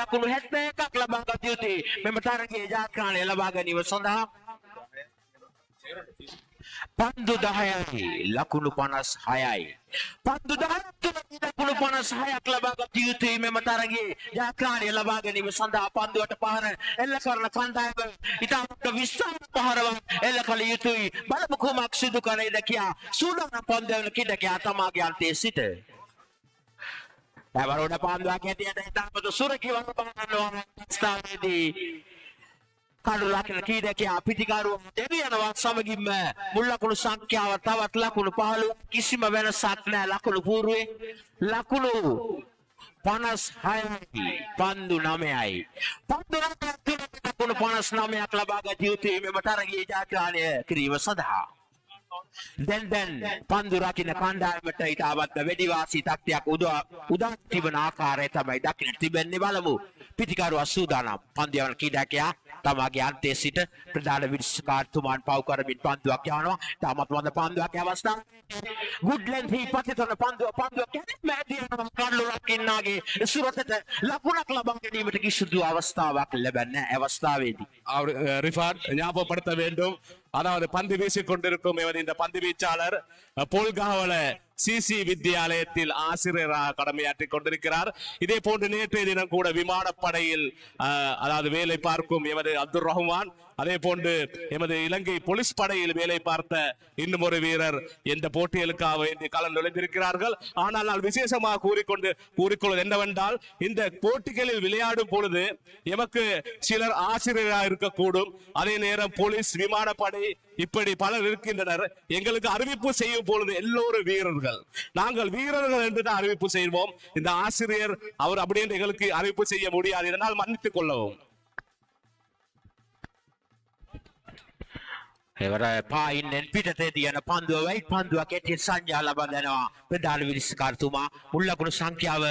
ලකුණු 71ක් ලබා ගත යුතුයි. මෙම තරගයේ ජයග්‍රහණය ලබා ගැනීම සඳහා පන්දු 10යි ලකුණු 56යි. පන්දු 10ක් තුනදී ලකුණු 56ක් ලබා ගත යුතුයි. මෙම තරගයේ ජයග්‍රහණය ලබා ගැනීම සඳහා පන්දුවට පහර එල්ල කරන කණ්ඩායම ඉතාමත් විශ්වාස පහරවක් එල්ල කළ යුතුයි. බලමු කුමක් සිදු කරන්නේද කියා සූදානම් පන්දුවන කිඩකයා තමාගේ අන්තයේ සිට ඇවරෝඩ පන්දුවක් හැටියට ඉතාමත් සුරකිවන්න බලනවා ස්ථානයේදී කඩු ලකුණු කීදකයා පිටිකරුව දෙවියනවා සමගින්ම මුල් ලකුණු සංඛ්‍යාව තවත් ලකුණු 15 කිසිම වෙනසක් නැහැ. ලකුණු පූර්වේ ලකුණු 56යි පන්දු 9යි. පන්දු 9ක් ලකුණු 59ක් ලබා ගත යුතුයි මෙම තරගයේ ජයග්‍රහණය කිරීම සඳහා. දැන් පන්දු රකින්න කණ්ඩායමට ඉතාමත් වැඩි වාසි තත්ත්වයක් උදා තිබෙන ආකාරය තමයි දකින්න තිබෙන්නේ. බලමු පිටිකරුවා සූදානම්. පන්දු යවන කීඩකයා තමාගේ අන්තයේ සිට ප්‍රධාන විනිශ්චයකාරතුමාන් පව් කරමින් පන්දුවක් යවනවා. තාමත් වඳ පන්දුවක් අවස්ථාව. good length ही පතිතන පන්දුව කැනෙත් මැදින් යනවා. කඩලු රකින්නාගේ සුරතට ලකුණක් ලබා ගැනීමට කිසිදු අවස්ථාවක් ලැබෙන්නේ නැහැ. අවස්ථාවේදී ரிஃபாட் ஞாபகப்படுத்த வேண்டும். அதாவது பந்து வீசிக் கொண்டிருக்கும் எவர் இந்த பந்து வீச்சாளர் போல்காவல சிசி வித்தியாலயத்தில் ஆசிரியராக கடமையாற்றிக் கொண்டிருக்கிறார். இதே போன்று நேற்றைய தினம் கூட விமானப்படையில் அதாவது வேலை பார்க்கும் எமது அப்துல் ரஹ்மான், அதே போன்று எமது இலங்கை போலீஸ் படையில் வேலை பார்த்த இன்னும் ஒரு வீரர் இந்த போட்டிகளுக்காக வேண்டி களம் நுழைந்திருக்கிறார்கள். ஆனால் நான் விசேஷமாக கூறிக்கொள்வது என்னவென்றால், இந்த போட்டிகளில் விளையாடும் பொழுது எமக்கு சிலர் ஆசிரியராக இருக்கக்கூடும், அதே நேரம் போலீஸ், விமானப்படை இப்படி பலர் இருக்கின்றனர். எங்களுக்கு அறிவிப்பு செய்யும் பொழுது எல்லோரும் வீரர்கள், நாங்கள் வீரர்கள் என்று தான் அறிவிப்பு செய்வோம். இந்த ஆசிரியர் அவர் அப்படி என்று எங்களுக்கு அறிவிப்பு செய்ய முடியாது, இதனால் மன்னித்துக் கொள்ளவும். එවර පායින්ෙන් පිටතේදී යන පන්දුව වයිට් පන්දුවක් ඇටියට සංඥා ලබා දෙනවා ප්‍රධාන විනිශ්චයකාරතුමා. මුල් ලකුණු සංඛ්‍යාව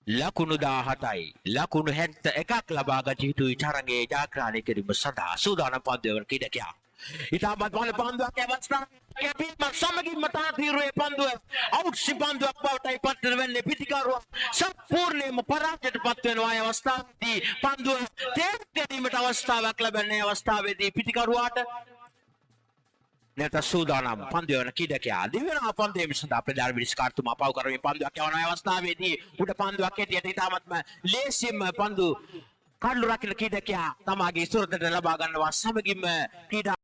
ලකුණු 17යි ලකුණු 71ක් ලබා ගත යුතුයි තරගයේ ජයග්‍රහණය කිරීම සඳහා සූදානම් පන්දුවන ක්‍රීඩකයා. ඉතාමත් වල පන්දුවක් අවස්ථාව කැපීම සමගින්ම තාතීරුවේ පන්දුව අවුට්සි පන්දුවක් බවටයි පත් වෙන්නේ. පිටිකරුවා සම්පූර්ණයෙන්ම පරාජයට පත් වෙනවා. ඒ අවස්ථාවේදී පන්දුව තේරුම් ගැනීමට අවස්ථාවක් ලැබෙන්නේ. අවස්ථාවේදී පිටිකරුවාට නැත සූදානම් පන්දුවන ක්‍රීඩකයා දිවෙනවා පන්දුවේ සඳහා ප්‍රධාන විනිශ්චයකාරතුමා පව් කරමින් පන්දුවක් යවන අවස්ථාවේදී උඩ පන්දුවක් ඇටියට ඉතාමත්ම ලේසියෙන්ම පන්දු කඩලු රකින්න ක්‍රීඩකයා තමාගේ ඉස්සරහට ලබා ගන්නවා. සමගින්ම ක්‍රීඩා